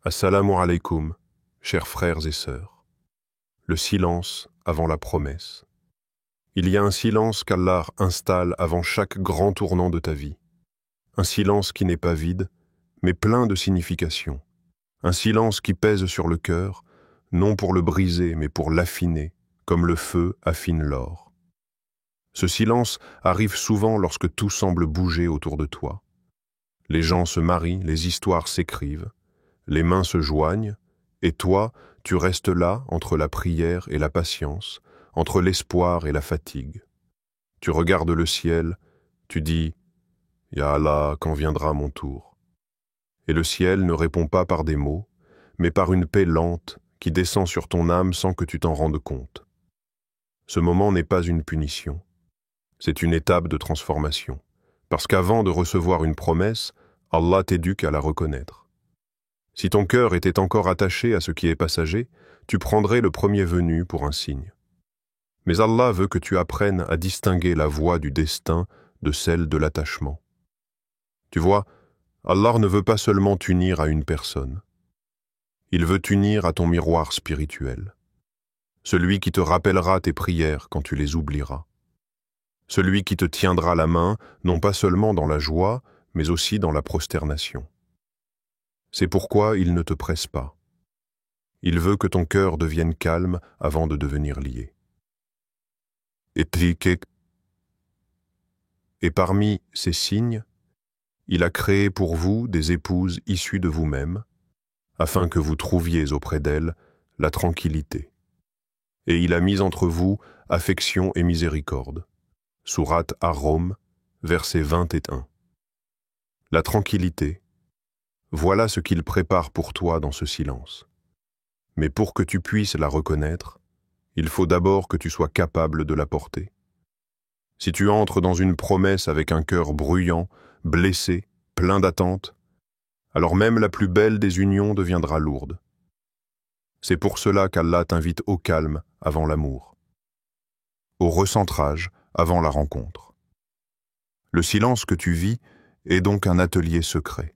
Assalamu alaikum, chers frères et sœurs. Le silence avant la promesse. Il y a un silence qu'Allah installe avant chaque grand tournant de ta vie. Un silence qui n'est pas vide, mais plein de signification. Un silence qui pèse sur le cœur, non pour le briser, mais pour l'affiner, comme le feu affine l'or. Ce silence arrive souvent lorsque tout semble bouger autour de toi. Les gens se marient, les histoires s'écrivent, les mains se joignent, et toi, tu restes là entre la prière et la patience, entre l'espoir et la fatigue. Tu regardes le ciel, tu dis « Ya Allah, quand viendra mon tour ?» Et le ciel ne répond pas par des mots, mais par une paix lente qui descend sur ton âme sans que tu t'en rendes compte. Ce moment n'est pas une punition, c'est une étape de transformation, parce qu'avant de recevoir une promesse, Allah t'éduque à la reconnaître. Si ton cœur était encore attaché à ce qui est passager, tu prendrais le premier venu pour un signe. Mais Allah veut que tu apprennes à distinguer la voie du destin de celle de l'attachement. Tu vois, Allah ne veut pas seulement t'unir à une personne. Il veut t'unir à ton miroir spirituel, celui qui te rappellera tes prières quand tu les oublieras, celui qui te tiendra la main, non pas seulement dans la joie, mais aussi dans la prosternation. C'est pourquoi il ne te presse pas. Il veut que ton cœur devienne calme avant de devenir lié. Et parmi ces signes, il a créé pour vous des épouses issues de vous-même, afin que vous trouviez auprès d'elles la tranquillité. Et il a mis entre vous affection et miséricorde. Sourate Ar-Rum, verset 21. La tranquillité, voilà ce qu'il prépare pour toi dans ce silence. Mais pour que tu puisses la reconnaître, il faut d'abord que tu sois capable de la porter. Si tu entres dans une promesse avec un cœur bruyant, blessé, plein d'attentes, alors même la plus belle des unions deviendra lourde. C'est pour cela qu'Allah t'invite au calme avant l'amour, au recentrage avant la rencontre. Le silence que tu vis est donc un atelier secret.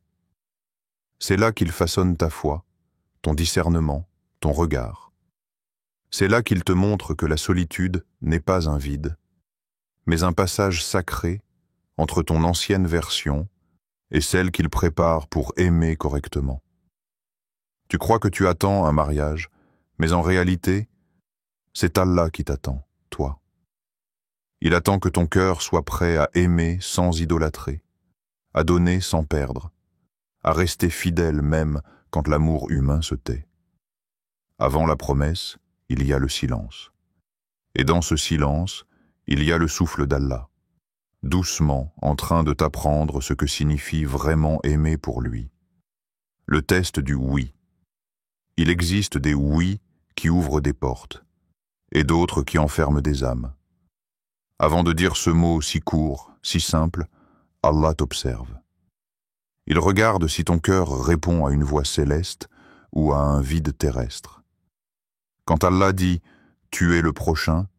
C'est là qu'il façonne ta foi, ton discernement, ton regard. C'est là qu'il te montre que la solitude n'est pas un vide, mais un passage sacré entre ton ancienne version et celle qu'il prépare pour aimer correctement. Tu crois que tu attends un mariage, mais en réalité, c'est Allah qui t'attend, toi. Il attend que ton cœur soit prêt à aimer sans idolâtrer, à donner sans perdre, à rester fidèle même quand l'amour humain se tait. Avant la promesse, il y a le silence. Et dans ce silence, il y a le souffle d'Allah, doucement en train de t'apprendre ce que signifie vraiment aimer pour lui. Le test du oui. Il existe des oui qui ouvrent des portes, et d'autres qui enferment des âmes. Avant de dire ce mot si court, si simple, Allah t'observe. Il regarde si ton cœur répond à une voix céleste ou à un vide terrestre. Quand Allah dit « tu es le prochain »,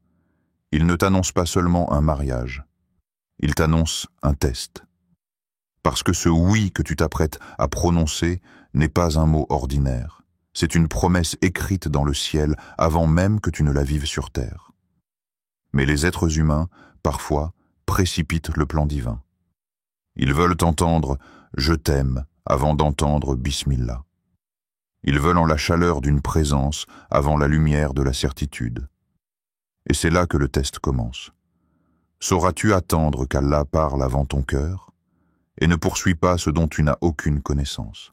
il ne t'annonce pas seulement un mariage, il t'annonce un test. Parce que ce « oui » que tu t'apprêtes à prononcer n'est pas un mot ordinaire. C'est une promesse écrite dans le ciel avant même que tu ne la vives sur terre. Mais les êtres humains, parfois, précipitent le plan divin. Ils veulent entendre « je t'aime » avant d'entendre « Bismillah ». Ils veulent en la chaleur d'une présence avant la lumière de la certitude. Et c'est là que le test commence. Sauras-tu attendre qu'Allah parle avant ton cœur et ne poursuis pas ce dont tu n'as aucune connaissance?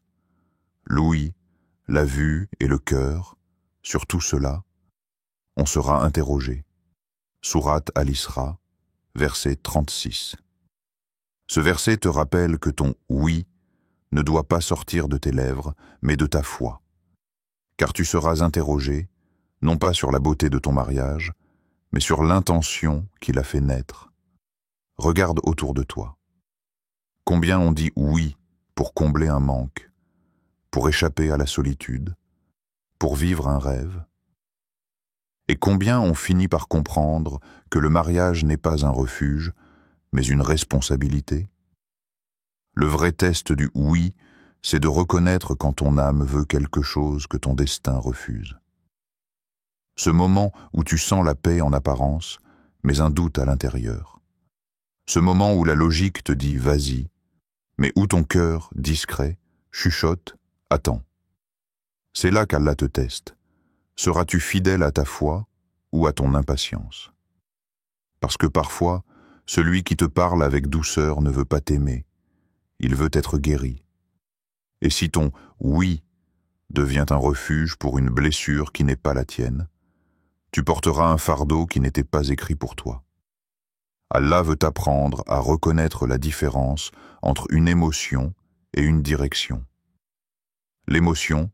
L'ouïe, la vue et le cœur, sur tout cela, on sera interrogé. Sourate Al-Isra, verset 36. Ce verset te rappelle que ton « oui » ne doit pas sortir de tes lèvres, mais de ta foi. Car tu seras interrogé, non pas sur la beauté de ton mariage, mais sur l'intention qui l'a fait naître. Regarde autour de toi. Combien on dit « oui » pour combler un manque, pour échapper à la solitude, pour vivre un rêve? Et combien on finit par comprendre que le mariage n'est pas un refuge, mais une responsabilité? Le vrai test du « oui » c'est de reconnaître quand ton âme veut quelque chose que ton destin refuse. Ce moment où tu sens la paix en apparence, mais un doute à l'intérieur. Ce moment où la logique te dit « vas-y », mais où ton cœur, discret, chuchote « attends ». C'est là qu'Allah te teste. Seras-tu fidèle à ta foi ou à ton impatience? Parce que parfois, celui qui te parle avec douceur ne veut pas t'aimer, il veut être guéri. Et si ton « oui » devient un refuge pour une blessure qui n'est pas la tienne, tu porteras un fardeau qui n'était pas écrit pour toi. Allah veut t'apprendre à reconnaître la différence entre une émotion et une direction. L'émotion,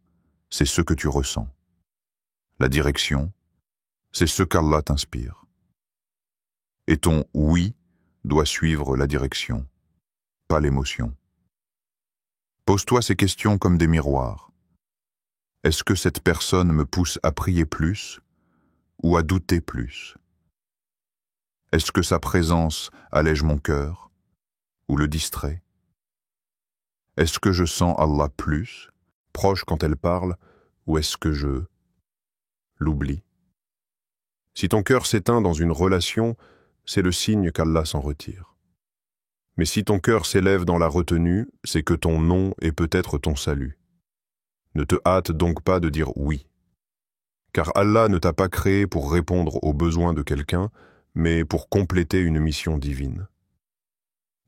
c'est ce que tu ressens. La direction, c'est ce qu'Allah t'inspire. Et ton « oui » doit suivre la direction, pas l'émotion. Pose-toi ces questions comme des miroirs. Est-ce que cette personne me pousse à prier plus ou à douter plus? Est-ce que sa présence allège mon cœur ou le distrait? Est-ce que je sens Allah plus, proche quand elle parle, ou est-ce que je l'oublie? Si ton cœur s'éteint dans une relation, c'est le signe qu'Allah s'en retire. Mais si ton cœur s'élève dans la retenue, c'est que ton non est peut-être ton salut. Ne te hâte donc pas de dire oui. Car Allah ne t'a pas créé pour répondre aux besoins de quelqu'un, mais pour compléter une mission divine.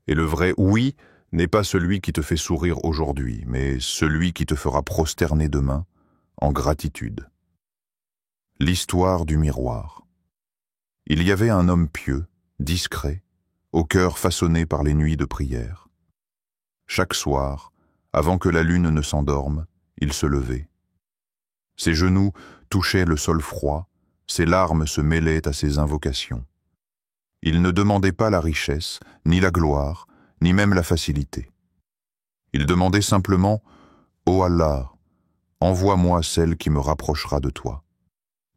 Et le vrai oui n'est pas celui qui te fait sourire aujourd'hui, mais celui qui te fera prosterner demain en gratitude. L'histoire du miroir. Il y avait un homme pieux, discret, au cœur façonné par les nuits de prière. Chaque soir, avant que la lune ne s'endorme, il se levait. Ses genoux touchaient le sol froid, ses larmes se mêlaient à ses invocations. Il ne demandait pas la richesse, ni la gloire, ni même la facilité. Il demandait simplement « Ô Allah, envoie-moi celle qui me rapprochera de toi.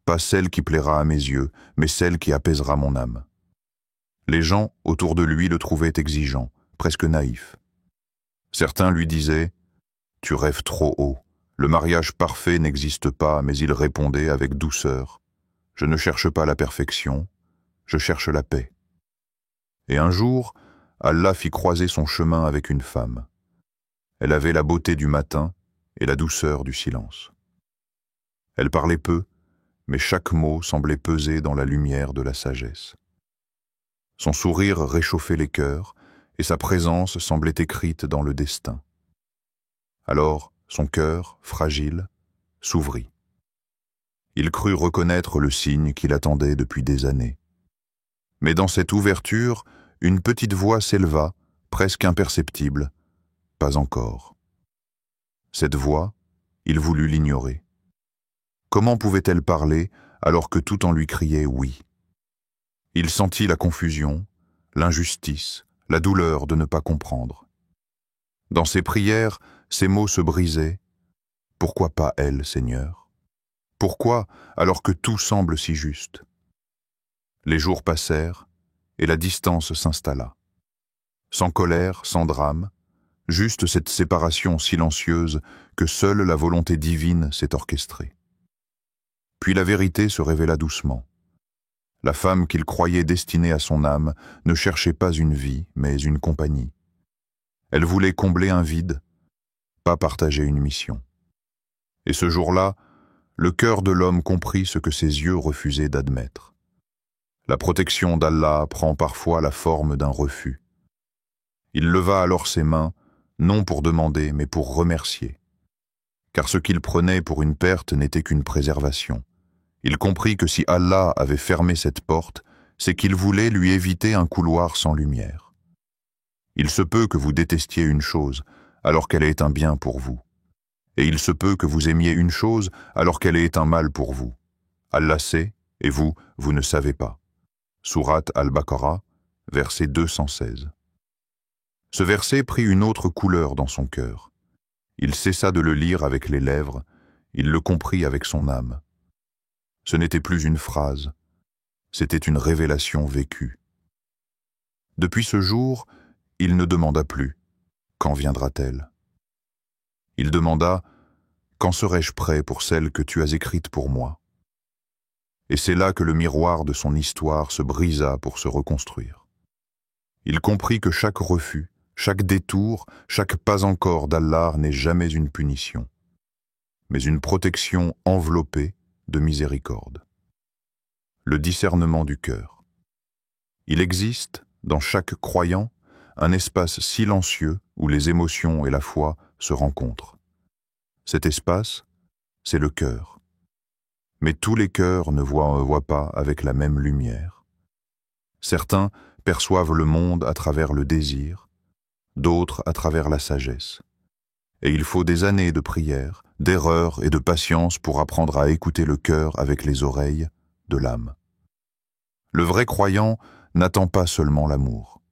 Pas celle qui plaira à mes yeux, mais celle qui apaisera mon âme. » Les gens autour de lui le trouvaient exigeant, presque naïf. Certains lui disaient « Tu rêves trop haut, le mariage parfait n'existe pas », mais il répondait avec douceur « Je ne cherche pas la perfection, je cherche la paix. » Et un jour, Allah fit croiser son chemin avec une femme. Elle avait la beauté du matin et la douceur du silence. Elle parlait peu, mais chaque mot semblait peser dans la lumière de la sagesse. Son sourire réchauffait les cœurs et sa présence semblait écrite dans le destin. Alors, son cœur, fragile, s'ouvrit. Il crut reconnaître le signe qu'il attendait depuis des années. Mais dans cette ouverture, une petite voix s'éleva, presque imperceptible. Pas encore. Cette voix, il voulut l'ignorer. Comment pouvait-elle parler alors que tout en lui criait oui? Il sentit la confusion, l'injustice, la douleur de ne pas comprendre. Dans ses prières, ses mots se brisaient. Pourquoi pas elle, Seigneur? Pourquoi alors que tout semble si juste? Les jours passèrent et la distance s'installa. Sans colère, sans drame, juste cette séparation silencieuse que seule la volonté divine s'est orchestrée. Puis la vérité se révéla doucement. La femme qu'il croyait destinée à son âme ne cherchait pas une vie, mais une compagnie. Elle voulait combler un vide, pas partager une mission. Et ce jour-là, le cœur de l'homme comprit ce que ses yeux refusaient d'admettre. La protection d'Allah prend parfois la forme d'un refus. Il leva alors ses mains, non pour demander, mais pour remercier. Car ce qu'il prenait pour une perte n'était qu'une préservation. Il comprit que si Allah avait fermé cette porte, c'est qu'il voulait lui éviter un couloir sans lumière. Il se peut que vous détestiez une chose, alors qu'elle est un bien pour vous. Et il se peut que vous aimiez une chose, alors qu'elle est un mal pour vous. Allah sait, et vous, vous ne savez pas. Sourate Al-Baqarah, verset 216. Ce verset prit une autre couleur dans son cœur. Il cessa de le lire avec les lèvres, il le comprit avec son âme. Ce n'était plus une phrase, c'était une révélation vécue. Depuis ce jour, il ne demanda plus « Quand viendra-t-elle » Il demanda « Quand serai-je prêt pour celle que tu as écrite pour moi ?» Et c'est là que le miroir de son histoire se brisa pour se reconstruire. Il comprit que chaque refus, chaque détour, chaque pas encore d'Allah n'est jamais une punition, mais une protection enveloppée de miséricorde. Le discernement du cœur. Il existe, dans chaque croyant, un espace silencieux où les émotions et la foi se rencontrent. Cet espace, c'est le cœur. Mais tous les cœurs ne voient pas avec la même lumière. Certains perçoivent le monde à travers le désir, d'autres à travers la sagesse. Et il faut des années de prière, d'erreur et de patience pour apprendre à écouter le cœur avec les oreilles de l'âme. Le vrai croyant n'attend pas seulement l'amour.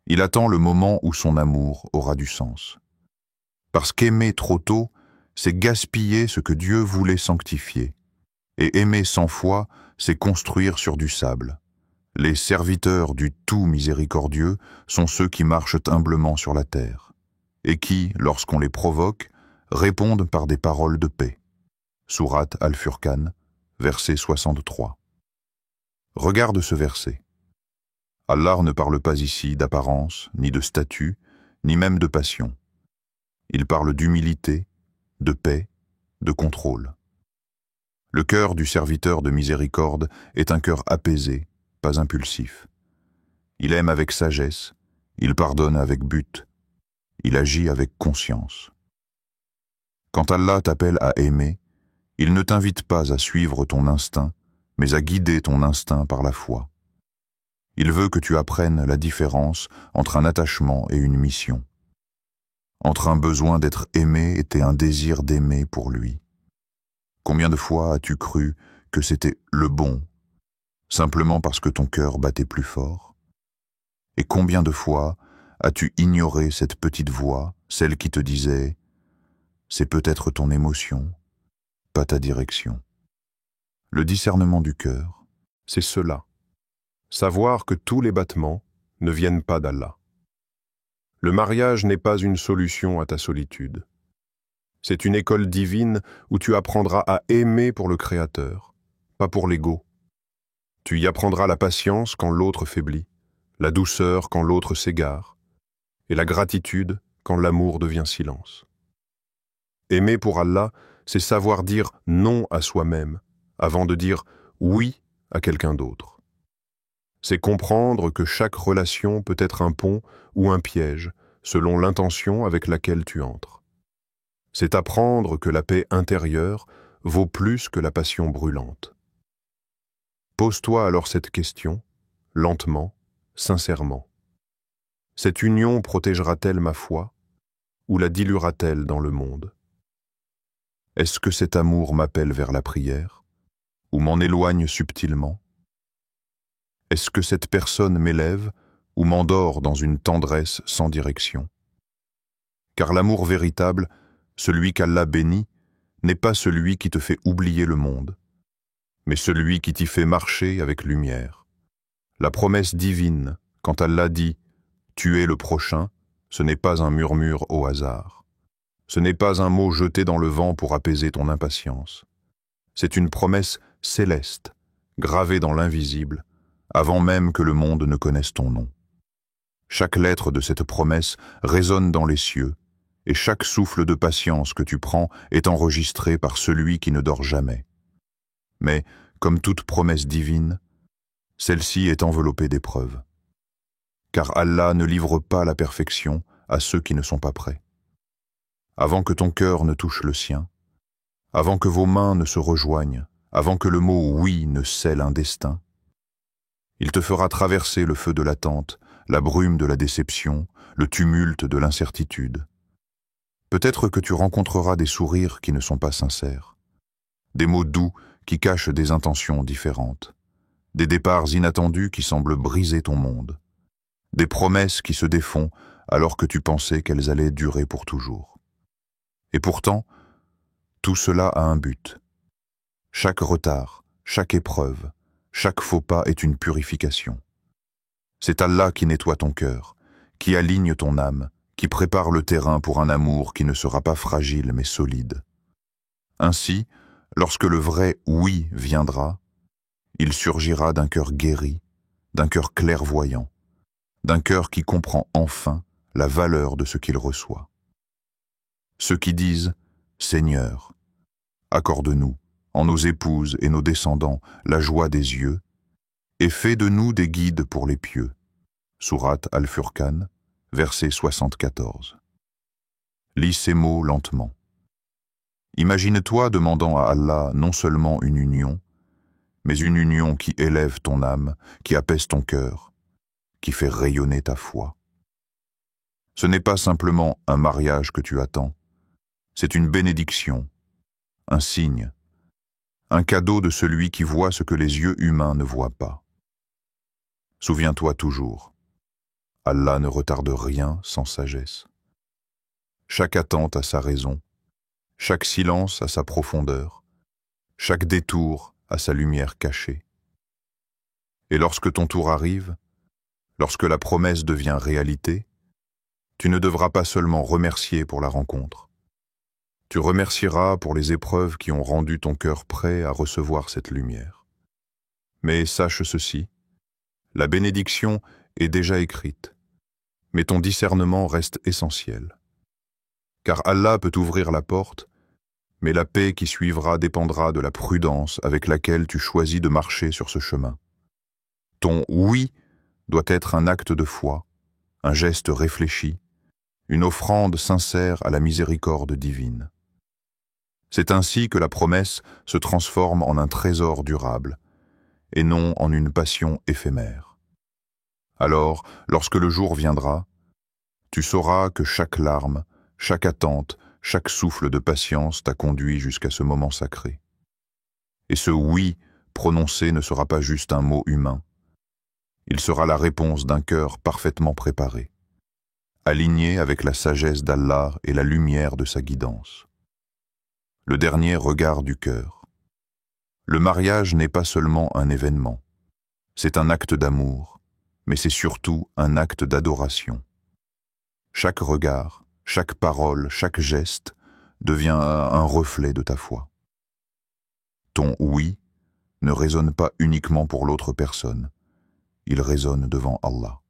Il attend le moment où son amour aura du sens. Parce qu'aimer trop tôt, c'est gaspiller ce que Dieu voulait sanctifier. Et aimer sans foi, c'est construire sur du sable. Les serviteurs du tout miséricordieux sont ceux qui marchent humblement sur la terre, et qui, lorsqu'on les provoque, répondent par des paroles de paix. Sourate Al-Furqan, verset 63. Regarde ce verset. Allah ne parle pas ici d'apparence, ni de statut, ni même de passion. Il parle d'humilité, de paix, de contrôle. Le cœur du serviteur de miséricorde est un cœur apaisé, pas impulsif. Il aime avec sagesse, il pardonne avec but, il agit avec conscience. Quand Allah t'appelle à aimer, il ne t'invite pas à suivre ton instinct, mais à guider ton instinct par la foi. Il veut que tu apprennes la différence entre un attachement et une mission, entre un besoin d'être aimé et un désir d'aimer pour lui. Combien de fois as-tu cru que c'était le bon, simplement parce que ton cœur battait plus fort? Et combien de fois as-tu ignoré cette petite voix, celle qui te disait « c'est peut-être ton émotion, pas ta direction ». Le discernement du cœur, C'est cela. Savoir que tous les battements ne viennent pas d'Allah. Le mariage n'est pas une solution à ta solitude. C'est une école divine où tu apprendras à aimer pour le Créateur, pas pour l'ego. Tu y apprendras la patience quand l'autre faiblit, la douceur quand l'autre s'égare, et la gratitude quand l'amour devient silence. Aimer pour Allah, c'est savoir dire non à soi-même avant de dire oui à quelqu'un d'autre. C'est comprendre que chaque relation peut être un pont ou un piège selon l'intention avec laquelle tu entres. C'est apprendre que la paix intérieure vaut plus que la passion brûlante. Pose-toi alors cette question, lentement, sincèrement. Cette union protégera-t-elle ma foi ou la diluera-t-elle dans le monde? Est-ce que cet amour m'appelle vers la prière ou m'en éloigne subtilement? Est-ce que cette personne m'élève ou m'endort dans une tendresse sans direction? Car l'amour véritable, celui qu'Allah bénit, n'est pas celui qui te fait oublier le monde, mais celui qui t'y fait marcher avec lumière. La promesse divine, quand Allah dit « tuer le prochain », ce n'est pas un murmure au hasard. Ce n'est pas un mot jeté dans le vent pour apaiser ton impatience. C'est une promesse céleste, gravée dans l'invisible, avant même que le monde ne connaisse ton nom. Chaque lettre de cette promesse résonne dans les cieux, et chaque souffle de patience que tu prends est enregistré par celui qui ne dort jamais. Mais, comme toute promesse divine, celle-ci est enveloppée d'épreuves. Car Allah ne livre pas la perfection à ceux qui ne sont pas prêts. Avant que ton cœur ne touche le sien, avant que vos mains ne se rejoignent, avant que le mot « oui » ne scelle un destin, il te fera traverser le feu de l'attente, la brume de la déception, le tumulte de l'incertitude. Peut-être que tu rencontreras des sourires qui ne sont pas sincères, des mots doux qui cachent des intentions différentes, des départs inattendus qui semblent briser ton monde, des promesses qui se défont alors que tu pensais qu'elles allaient durer pour toujours. Et pourtant, tout cela a un but. Chaque retard, chaque épreuve, chaque faux pas est une purification. C'est Allah qui nettoie ton cœur, qui aligne ton âme, qui prépare le terrain pour un amour qui ne sera pas fragile mais solide. Ainsi, lorsque le vrai oui viendra, il surgira d'un cœur guéri, d'un cœur clairvoyant, d'un cœur qui comprend enfin la valeur de ce qu'il reçoit. Ceux qui disent « Seigneur, accorde-nous, en nos épouses et nos descendants, la joie des yeux, et fais de nous des guides pour les pieux. » Sourate Al-Furqan, verset 74. Lis ces mots lentement. Imagine-toi demandant à Allah non seulement une union, mais une union qui élève ton âme, qui apaise ton cœur, qui fait rayonner ta foi. Ce n'est pas simplement un mariage que tu attends, c'est une bénédiction, un signe, un cadeau de celui qui voit ce que les yeux humains ne voient pas. Souviens-toi toujours, Allah ne retarde rien sans sagesse. Chaque attente a sa raison, chaque silence a sa profondeur, chaque détour a sa lumière cachée. Et lorsque ton tour arrive, lorsque la promesse devient réalité, tu ne devras pas seulement remercier pour la rencontre. Tu remercieras pour les épreuves qui ont rendu ton cœur prêt à recevoir cette lumière. Mais sache ceci, la bénédiction est déjà écrite, mais ton discernement reste essentiel. Car Allah peut ouvrir la porte, mais la paix qui suivra dépendra de la prudence avec laquelle tu choisis de marcher sur ce chemin. Ton « oui » doit être un acte de foi, un geste réfléchi, une offrande sincère à la miséricorde divine. C'est ainsi que la promesse se transforme en un trésor durable, et non en une passion éphémère. Alors, lorsque le jour viendra, tu sauras que chaque larme, chaque attente, chaque souffle de patience t'a conduit jusqu'à ce moment sacré. Et ce « oui » prononcé ne sera pas juste un mot humain. Il sera la réponse d'un cœur parfaitement préparé, aligné avec la sagesse d'Allah et la lumière de sa guidance. Le dernier regard du cœur. Le mariage n'est pas seulement un événement, c'est un acte d'amour, mais c'est surtout un acte d'adoration. Chaque regard, chaque parole, chaque geste devient un reflet de ta foi. Ton « oui » ne résonne pas uniquement pour l'autre personne, il résonne devant Allah.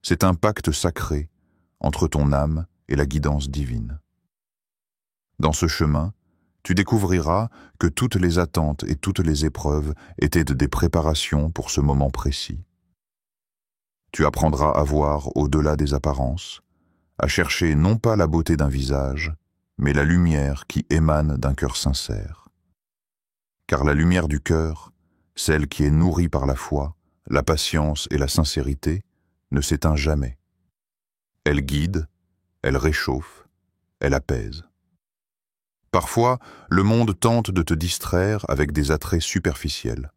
C'est un pacte sacré entre ton âme et la guidance divine. Dans ce chemin, tu découvriras que toutes les attentes et toutes les épreuves étaient des préparations pour ce moment précis. Tu apprendras à voir au-delà des apparences, à chercher non pas la beauté d'un visage, mais la lumière qui émane d'un cœur sincère. Car la lumière du cœur, celle qui est nourrie par la foi, la patience et la sincérité, ne s'éteint jamais. Elle guide, elle réchauffe, elle apaise. Parfois, le monde tente de te distraire avec des attraits superficiels,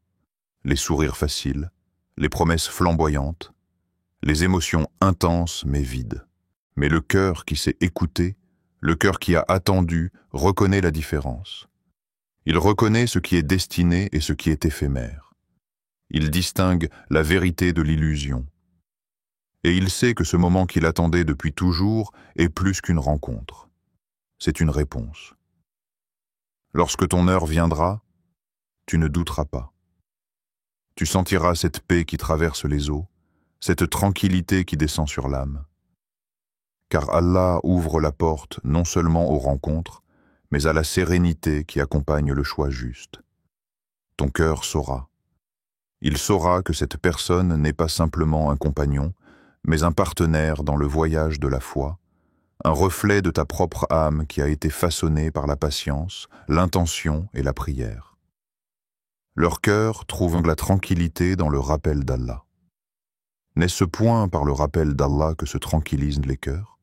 les sourires faciles, les promesses flamboyantes, les émotions intenses mais vides. Mais le cœur qui s'est écouté, le cœur qui a attendu, reconnaît la différence. Il reconnaît ce qui est destiné et ce qui est éphémère. Il distingue la vérité de l'illusion. Et il sait que ce moment qu'il attendait depuis toujours est plus qu'une rencontre. C'est une réponse. Lorsque ton heure viendra, tu ne douteras pas. Tu sentiras cette paix qui traverse les eaux, cette tranquillité qui descend sur l'âme. Car Allah ouvre la porte non seulement aux rencontres, mais à la sérénité qui accompagne le choix juste. Ton cœur saura. Il saura que cette personne n'est pas simplement un compagnon, mais un partenaire dans le voyage de la foi, un reflet de ta propre âme qui a été façonnée par la patience, l'intention et la prière. Leur cœur trouve la tranquillité dans le rappel d'Allah. N'est-ce ce point par le rappel d'Allah que se tranquillisent les cœurs?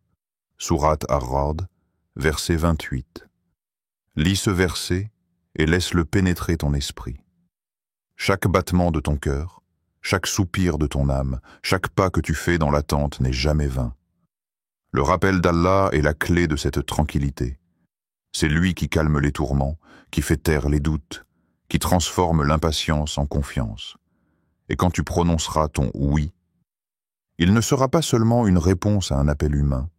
Sourate Ar-Ra'd, verset 28. Lis ce verset et laisse-le pénétrer ton esprit. Chaque battement de ton cœur, chaque soupir de ton âme, chaque pas que tu fais dans l'attente n'est jamais vain. Le rappel d'Allah est la clé de cette tranquillité. C'est lui qui calme les tourments, qui fait taire les doutes, qui transforme l'impatience en confiance. Et quand tu prononceras ton « oui », Il ne sera pas seulement une réponse à un appel humain,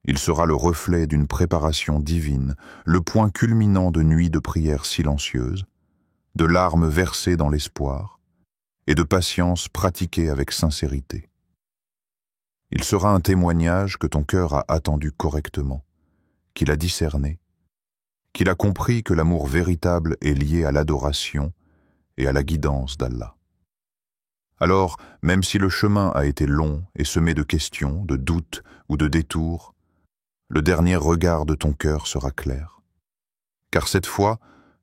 il sera le reflet d'une préparation divine, le point culminant de nuits de prières silencieuses, de larmes versées dans l'espoir et de patience pratiquée avec sincérité. Il sera un témoignage que ton cœur a attendu correctement, qu'il a discerné, qu'il a compris que l'amour véritable est lié à l'adoration et à la guidance d'Allah. Alors, même si le chemin a été long et semé de questions, de doutes ou de détours, le dernier regard de ton cœur sera clair. Car cette fois,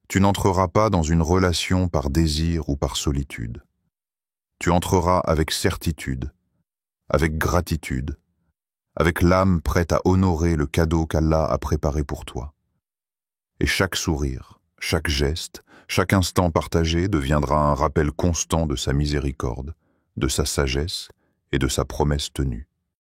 tu n'entreras pas dans une relation par désir ou par solitude. Tu entreras avec certitude, avec gratitude, avec l'âme prête à honorer le cadeau qu'Allah a préparé pour toi. Et chaque sourire, chaque geste, chaque instant partagé deviendra un rappel constant de sa miséricorde, de sa sagesse et de sa promesse tenue.